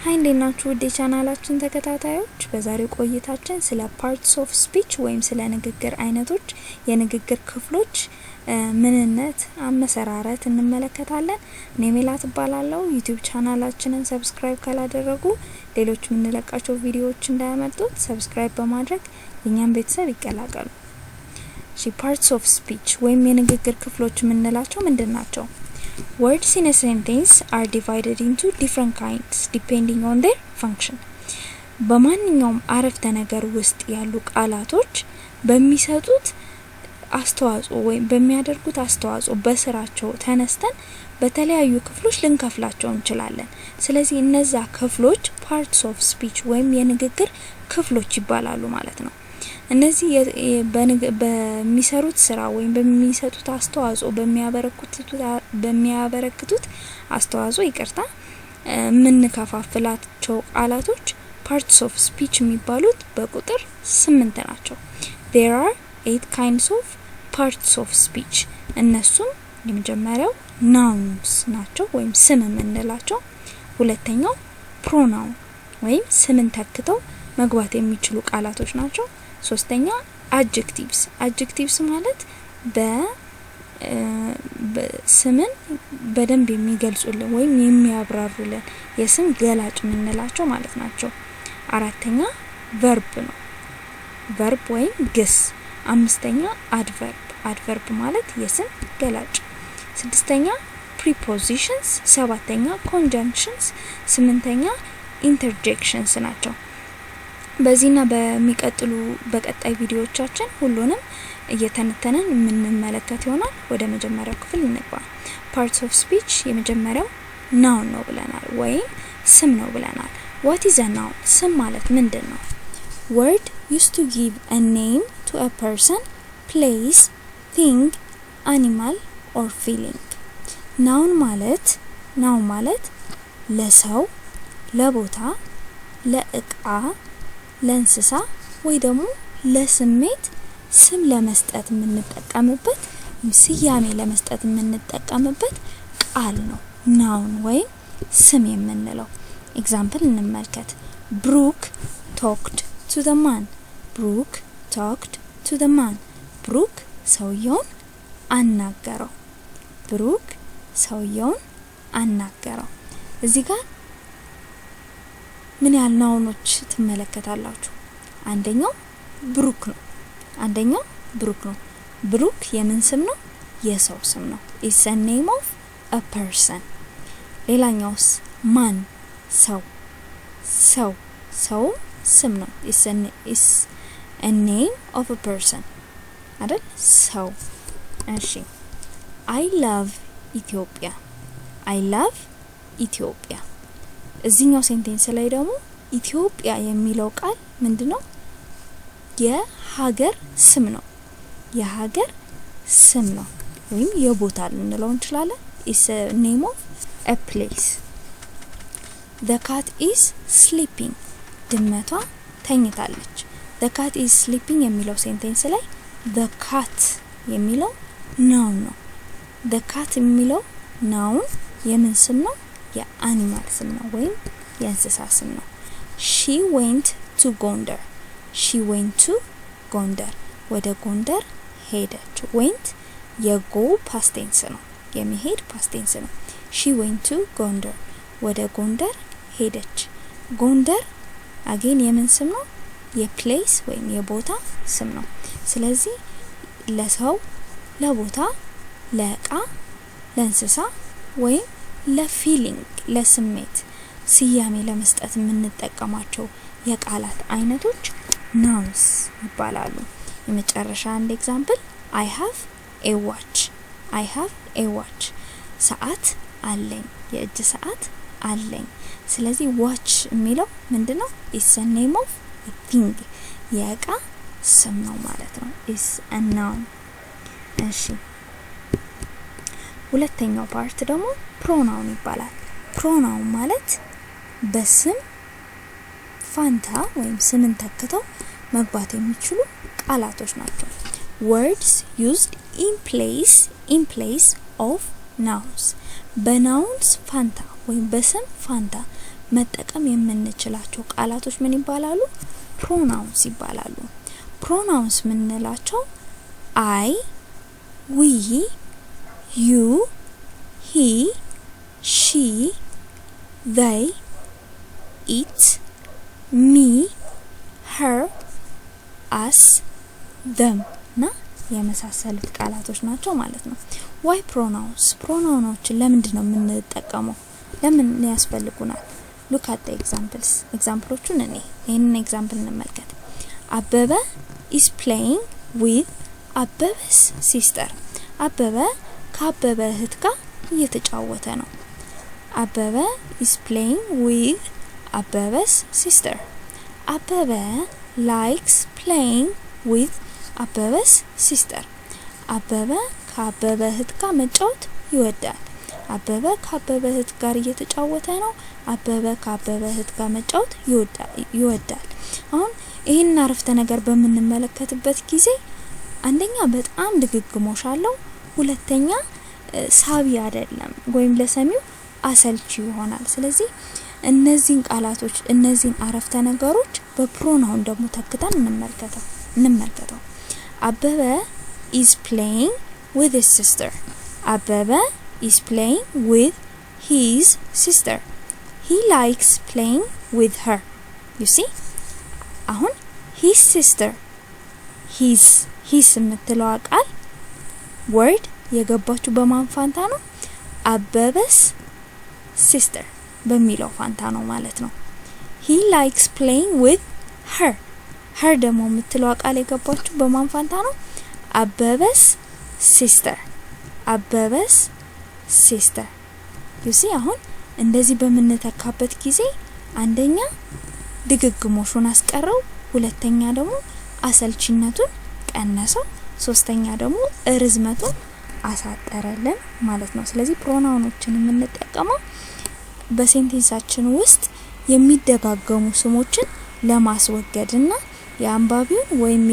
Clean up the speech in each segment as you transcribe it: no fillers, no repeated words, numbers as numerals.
ሃይ እንደናችሁ ወደ ቻናላችን ተከታታዮች በዛሬው ቆይታችን ስለ parts of speech ወይም ስለ ንግግር አይነቶች የንግግር ክፍሎች ምንነት አመሰራረት እንመለከታለን። እኔ ሜላት እባላለሁ። YouTube ቻናላችንን ሰብስክራይብ ካላደረጉ ሌሎች ምንለቃቸው ቪዲዮዎች እንዳያመልጡት ሰብስክራይብ በማድረግ የኛን ቤተሰብ ይቀላቀሉ። parts of speech ወይም የንግግር ክፍሎች ምንላቸው ምንድናቸው? Words in a sentence are divided into different kinds depending on their function. በማንኛውም አረፍተ ነገር ውስጥ ያሉ ቃላቶች በሚሰጡት አስተዋጽኦ ወይም በሚያደርጉት አስተዋጽኦ በስራቸው ተነስተን በተለያዩ ክፍሎች ልንከፍላቸው እንችላለን። ስለዚህ እነዛ ክፍሎች parts of speech ወይም የንግግር ክፍሎች ይባላሉ ማለት ነው። እነዚህ በሚሰሩት ስራ ወይም በሚሰጡት አስተዋጽኦ በሚያበረክቱት አስተዋጽኦ ይቅርታ ምንከፋፍላቸው ቃላቶች parts of speech የሚባሉት በቁጥር 8 ናቸው። There are 8 kinds of parts of speech. እነሱም የመጀመሪያው nouns ናቸው ወይም ስም የምንላቸው። ሁለተኛው pronoun ወይም ስምን ተክተው መግባት የሚችሉ ቃላቶች ናቸው። ሶስተኛ adjectives ማለት በስምን በደንብ የሚገልጹልን ወይም የሚያብራሩልን የስም ገላጭ ምንላቸው ማለት ናቸው። አራተኛ verb ነው verb ወይም ግስ። አምስተኛ adverb ማለት የስም ገላጭ። ስድስተኛ prepositions። ሰባተኛ conjunctions። ስምንተኛ interjections ናቸው። በዚህና በሚቀጥሉ በቀጣይ ቪዲዮዎቻችን ሁሉንም እየተነተነን ምንመለከት ይሆናል። ወደ መጀመሪያው ክፍል እንግባ። parts of speech የመጀመሪያው noun ነው ብለናል ወይም ስም ነው ብለናል። what is a noun? ስም ማለት ምንድነው? word used to give a name to a person, place, thing, animal or feeling. noun ማለት ለሰው፣ ለቦታ፣ ለእቃ፣ ለእንስሳ ወይ ደግሞ ለስሜት ስም ለመስጠት የምንጠቀምበት ስያሜ ለመስጠት የምንጠቀምበት ቃል ነው noun ወይም ስም የምንለው። ኤግዛምፕል እንመልከት። Brooke talked to the man. Brooke talked to the man. Brooke ሰውየውን አናገረው። Brooke ሰውየውን አናገረው። እዚህ ጋር ምን ያህል ናውኖች ትመለከታላችሁ? አንደኛው ብሩክ ነው። ብሩክ የምን ስም ነው? የሰው ስም ነው። It's a name of a person. ሌላኛውስ ማን? ሰው ስም ነው። It's a name of a person አይደል? ሰው። እሺ I love Ethiopia. እዚህኛው ሴንቴንስ ላይ ደግሞ ኢትዮጵያ የሚለው ቃል ምንድነው? የሀገር ስም ነው ወይም የቦታ ልንለው እንችላለን። It's a name of a place. The cat is sleeping. ድመቷ ተኝታለች። The cat is sleeping የሚለው ሴንቴንስ ላይ the cat የሚለው noun ነው። The cat የሚለው noun የምን ስም ነው? የአኒማል ስም ነው ወይም የእንስሳ ስም ነው። She went to Gondar. ወደ ጎንደር ሄደች። went የጎ past tense ነው፣ የሚሄድ past tense ነው። She went to Gondar. ወደ ጎንደር ሄደች። ጎንደር again የምን ስም ነው? የፕሌስ ወይም የቦታ ስም ነው። ስለዚህ ለሰው፣ ለቦታ፣ ለእቃ፣ ለእንስሳ ወይም ለፊሊንግ ለስሜት ስያሜ ለመስጠት የምንጠቀማቸው የቃላት አይነቶች nouns ይባላሉ። የመጨረሻ አንድ ኤግዛምፕል I have a watch. ሰዓት አለኝ፣ የእጅ ሰዓት አለኝ። ስለዚህ watch የሚለው ምንድነው? It's a name of a thing. የእቃ ስም ነው ማለት ነው። It's a noun. እሺ ሁለተኛው ፓርት ደግሞ pronoun ይባላል። pronoun ማለት በስም ፋንታ ወይም ስምን ተክተው መግባት የሚችሉ ቃላቶች ናቸው። words used in place of nouns. በnouns ፋንታ ወይም በስም ፋንታ መጠቀም የምንችላቸው ቃላቶች ምን ይባላሉ? pronouns ይባላሉ። pronouns ምንላቸው I, we, you, he, she, they, it, me, her, us, them ና የመሳሰሉት ቃላቶች ናቸው ማለት ነው። why pronouns? pronounsዎችን ለምንድን ነው የምንጠቀመው? ለምን ያስፈልጉናል? look at the examples. ኤግዛምፕሎቹን ይሄንን ኤግዛምፕል እንመልከት። አበበ is playing with አበበ's sister. አበበ ከአበበ እህት ጋር እየተጫወተ ነው። አበበ is playing with አበበ's sister. አበበ likes playing with አበበ's sister. አበበ ከአበበ እህት ጋር መጫወት ይወዳል። አበበ ከአበበ እህት ጋር እየተጫወተ ነው። አበበ ከአበበ እህት ጋር መጫወት ይወዳል። አሁን ይሄን አረፍተ ነገር በምንመለከትበት ጊዜ አንደኛ በጣም ድግግሞሽ አለው፣ ሁለተኛ ሳቢ አይደለም ወይም ለሰሚው አሰልቺ ይሆናል። ስለዚህ እነዚህን ቃላቶች እነዚህን አረፍተ ነገሮች በፕሮናውን ደግሞ ተክተን እንመልከተው። አበበ is playing with his sister. አበበ is playing with his sister. He likes playing with her. You see? አሁን his sister his የምትለው ቃል word የገባችው በማን ፋንታ ነው? አበበስ sister በሚለው ፋንታ ነው ማለት ነው። he likes playing with her. her ደግሞ የምትለው ቃል የገባችው በማን ፋንታ ነው? አበበስ sister. አበበስ sister. you see? አሁን እንደዚህ በመነተካበት ጊዜ አንደኛ ድግግሞሹን አስቀረው፣ ሁለተኛ ደግሞ አሰልቺነቱን ቀነሰው፣ ሶስተኛ ደግሞ ርዝመቱን አሳጠረልን ማለት ነው። ስለዚህ ፕሮናውኖችን የምንጠቀመው በሴንቴንሳችን ውስጥ የሚደጋገሙ ስሞችን ለማስወገድና የአንባቢውን ወይም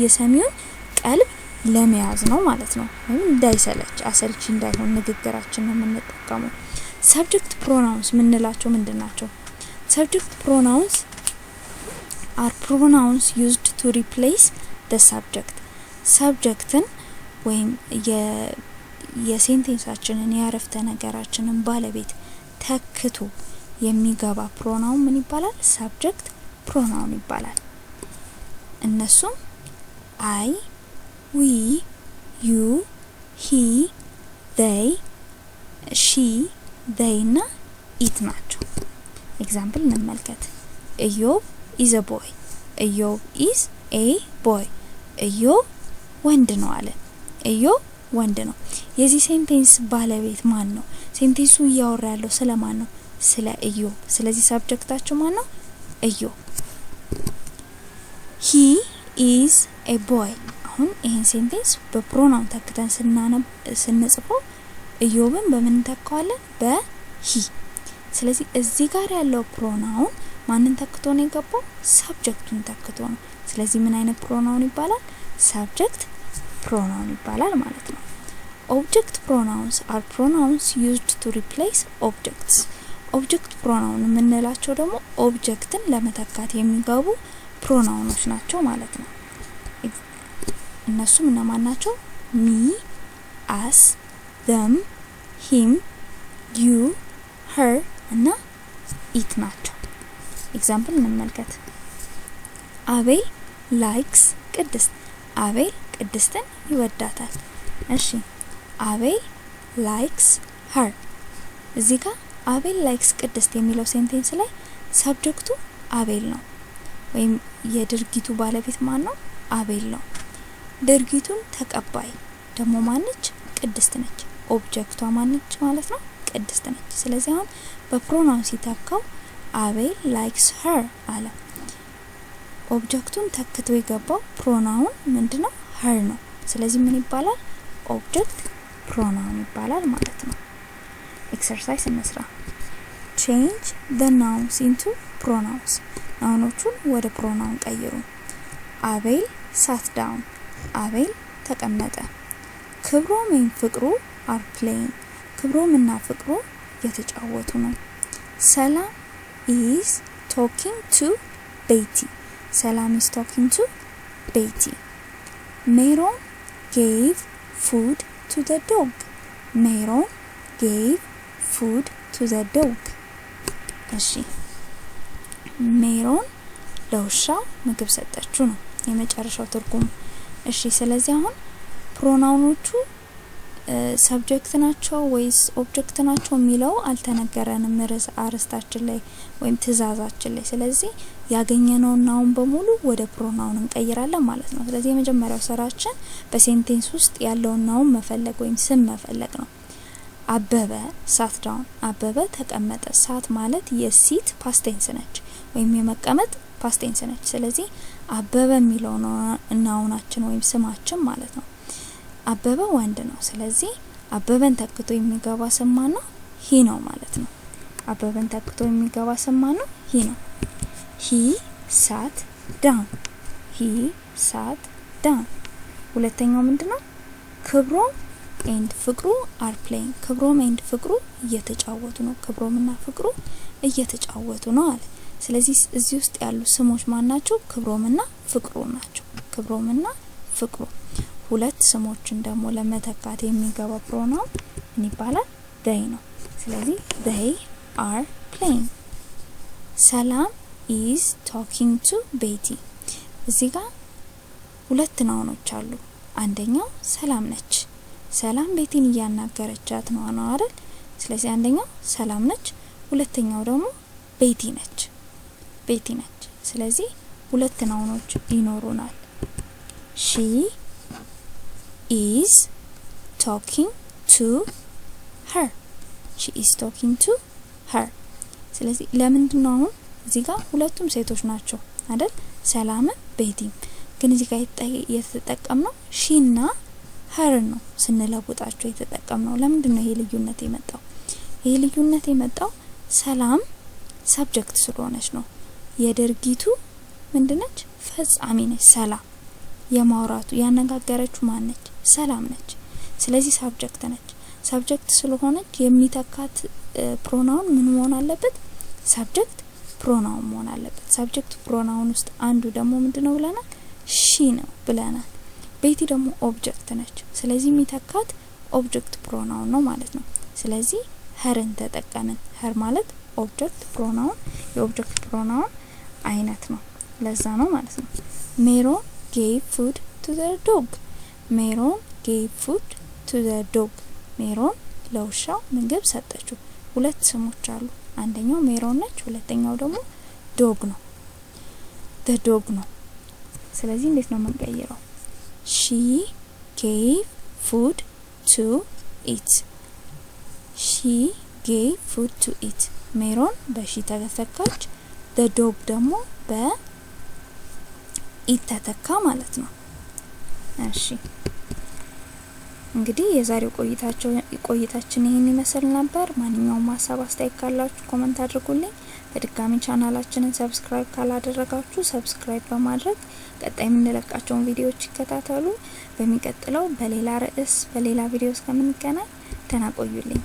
የሰሚውን ቀልብ ለመያዝ ነው ማለት ነው። እንዳይሰለች አሰልቺ እንዳይሆን ንግግራችን ነው የምንጠቀመው። subject pronouns ምንላቸው ምንድናቸው? subject pronouns are pronouns used to replace the subject. subjecትን ወይም የሴንቴንሳችንን ያረፍተ ነገራችንን ባለቤት ተክቶ የሚገባ ፕሮናውን ምን ይባላል? subject pronoun ይባላል። እነሱም I, we, you, he, they, she, they እና it ናቸው። ኤግዛምፕል እንመልከት። ኢዮብ is a boy. ኢዮብ is a boy. ኢዮብ ወንድ ነው አለ። ኢዮብ ወንድ ነው። የዚህ ሴንቴንስ ባለቤት ማን ነው? ሴንቴንሱ እያወራ ያለው ስለማን ነው? ስለ ኢዮብ። ስለዚህ ሰብጀክታቸው ማን ነው? ኢዮብ። he is a boy. አሁን ይሄን ሴንቴንስ በፕሮናውን ተክተን ስንጽፈው ኢዮብን በምን ተካዋለን? በhe። ስለዚህ እዚህ ጋር ያለው ፕሮናውን ማንን ተክቶ ነው የገባው? ሰብጀክቱን ተክቶ ነው። ስለዚህ ምን አይነት ፕሮናውን ይባላል? ሰብጀክት ፕሮናውን ይባላል ማለት ነው። object pronouns are pronouns used to replace objects. object pronoun የምንላቸው ደግሞ ኦብጀክትን ለመተካት የሚገቡ ፕሮናውኖች ናቸው ማለት ነው። እነሱም እነማን ናቸው? me, us, them, him, you, her እና it ናቸው። ኤግዛምፕል እንመልከት። አቤል likes ቅድስት። አቤል ቅድስትን ይወዳታል። እሺ አቤል likes her። እዚህ ጋር አቤል likes ቅድስት የሚለው ሴንቴንስ ላይ ሰብጀክቱ አቤል ነው ወይም የድርጊቱ ባለቤት ማን ነው? አቤል ነው። ድርጊቱን ተቀባይ ደግሞ ማንነች? ቅድስት ነች። ኦብጀክቷ ማንነች ማለት ነው? ቅድስት ነች። ስለዚህ አሁን በፕሮናውን ሲተካው አቤል likes her አለ። ኦብጀክቱን ተክቶ የገባው ፕሮናውን ምንድነው? her ነው። ስለዚህ ምን ይባላል? ኦብጀክት ፕሮናውን ይባላል ማለት ነው። ኤክሰርሳይዝ እንስራ። change the nouns into pronouns. ናውኖቹን ወደ ፕሮናውን ቀይሩ። አቤል sat down. አቤል ተቀመጠ። ክብሮም እና ፍቅሩ are playing. ክብሮም እና ፍቅሩ እየተጫወቱ ነው። ሰላም is talking to Betty. Salam is talking to Betty. Meron gave food to the dog. Meron gave food to the dog. እሺ ሜሮን ለውሻው ምግብ ሰጠችው ነው የመጨረሻው ትርጉም። እሺ ስለዚህ አሁን ፕሮናውኖቹ ሰብጀክት ናቸው ወይስ ኦብጀክት ናቸው የሚለው አልተነገረንም አርስታችን ላይ ወይም ትእዛዛችን ላይ። ስለዚህ ያገኘነው ናውን በሙሉ ወደ ፕሮናውን እንቀይራለን ማለት ነው። ስለዚህ የመጀመሪያው ስራችን በሴንቴንስ ውስጥ ያለው ናውን መፈለግ ወይም ስም መፈለግ ነው። አበበ sat down አበበ ተቀመጠ። ሳት ማለት የሲት ፓስት ቴንስ ነች ወይም የመቀመጥ ፓስት ቴንስ ነች። ስለዚህ አበበ የሚለው ናውናችን ወይም ስማችን ማለት ነው። አበበ ወንድ ነው። ስለዚህ አበበን ተክቶ የሚገባ ስም ማን ነው? ሂ ነው ማለት ነው። አበበን ተክቶ የሚገባ ስም ማን ነው? ሂ ነው። he sat down. he sat down። ሁለተኛው ምንድነው? ክብሮም and ፍቅሩ are playing. ክብሮም and ፍቅሩ እየተጫወቱ ነው። ክብሮምና ፍቅሩ እየተጫወቱ ነው አለ። ስለዚህ እዚህ ውስጥ ያሉ ስሞች ማን ናቸው? ክብሮምና ፍቅሩ ናቸው። ክብሮምና ፍቅሩ ሁለት ስሞችን ደግሞ ለመተካት የሚገባ ፕሮናውን ምን ይባላል? they ነው። ስለዚህ they are playing. ሰላም is talking to Betty. እዚህ ጋር ሁለት ናውኖች አሉ። አንደኛው ሰላም ነች። ሰላም ቤቲን እያናገረቻት ነው አይደል? ስለዚህ አንደኛው ሰላም ነች፣ ሁለተኛው ደግሞ ቤቲ ነች። ቤቲ ነች። ስለዚህ ሁለት ናውኖች ይኖሩናል። she is talking to her. she is talking to her. ስለዚህ ለምንድን ነው አሁን እዚህ ጋር ሁለቱም ሴቶች ናቸው አይደል? ሰላም ቤቲም። ግን እዚህ ጋር የተጠቀምነው she እና her ነው ስንለውጣቸው የተጠቀምነው። ለምንድን ነው ይሄ ልዩነት የመጣው? ይሄ ልዩነት የመጣው ሰላም ሰብጀክት ስለሆነች ነው። የድርጊቱ ምንድነች? ፈጻሚ ነች። ሰላም የማውራቱ ያነጋገረችው ማን ነች? ሰላም ነች። ስለዚህ ሰብጀክት ነች። ሰብጀክት ስለሆነች የሚተካት ፕሮናውን ምን መሆን አለበት? ሰብጀክት ፕሮናውን መሆን አለበት። ሰብጀክት ፕሮናውን ውስጥ አንዱ ደግሞ ምንድነው ብለናል? she ነው ብለናል። ቤቲ ደግሞ ኦብጀክት ነች። ስለዚህ የሚተካት ኦብጀክት ፕሮናውን ነው ማለት ነው። ስለዚህ herን ተጠቀምን። her ማለት ኦብጀክት ፕሮናውን የኦብጀክት ፕሮናውን አይነት ነው። ለዛ ነው ማለት ነው። ሜሮን gave food to the dog. ሜሮን gave food to the dog. ሜሮን ለውሻው ምግብ ሰጠችው። ሁለት ስሞች አሉ። አንደኛው ሜሮን ነች፣ ሁለተኛው ደግሞ ዶግ ነው። the dog ነው። ስለዚህ እንዴት ነው የምንቀይረው? she gave food to it. she gave food to it. ሜሮን በሺ ተተካች፣ the dog ደግሞ በኢት ተተካ ማለት ነው። እሺ እንግዲህ የዛሬው ቆይታችን ይሄን ይመስል ነበር። ማንኛውም ሀሳብ አስተያየት ካላችሁ ኮሜንት አድርጉልኝ። በድጋሚ ቻናላችንን ሰብስክራይብ ካላደረጋችሁ ሰብስክራይብ በማድረግ ቀጣይ የምንለቃቸውን ቪዲዮዎች ይከታተሉ። በሚቀጥለው በሌላ ርዕስ በሌላ ቪዲዮ እስከምንገናኝ ደህና ቆዩልኝ።